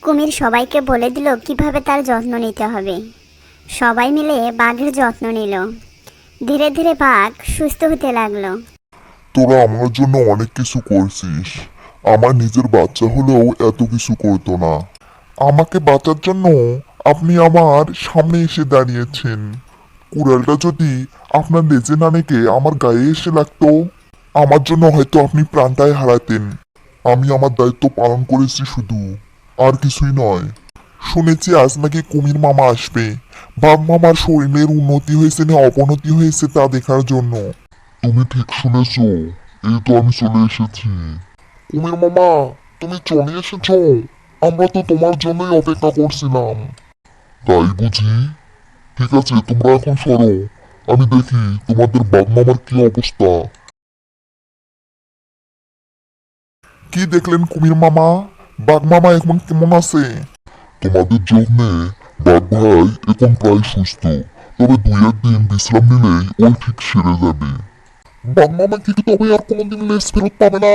কুমির সবাইকে বলে দিল কিভাবে তার যত্ন নিতে হবে। সবাই মিলে বাঘের যত্ন নিল। ধীরে ধীরে বাঘ সুস্থ হতে লাগলো। তোরা আমার জন্য অনেক কিছু করছিস। আমার নিজের বাচ্চা হলেও এত কিছু করতো না। আমাকে বাঁচার জন্য আপনি আমার সামনে এসে দাঁড়িয়েছেন। কুড়ালটা যদি আপনার লেজে না লেগে আমার গায়ে এসে লাগতো, আমার জন্য হয়তো আপনি প্রাণটাই হারাতেন। আমি আমার দায়িত্ব পালন করেছি শুধু, আর কিছুই নয়। শুনেছি আজ নাকি কুমির মামা আসবে। বাঘ মামার শরীরের উন্নতি হয়েছে না অবনতি হয়েছে তা দেখার জন্য। তুমি ঠিক শুনেছ, এই তো আমি চলে এসেছি। কুমির মামা, তুমি চলে এসেছ? আমরা তো তোমার জন্যই অপেক্ষা করছিলাম। তাই বুঝি? ঠিক আছে, তোমরা এখন সরো। আমি দেখি তোমাদের বাঘ মামার কি অবস্থা। কি দেখলেন কুমির মামা? বাঘ মামা এখন কেমন আছে? তোমাদের জন্য বাঘ ভাই এখন প্রায় সুস্থ, তবে দুই একদিন বিশ্রাম নিলেই ওই ঠিক সেরে যাবে। বাঘ মামা কি তবে আর কোনোদিন লেজ ফেরত পাবে না?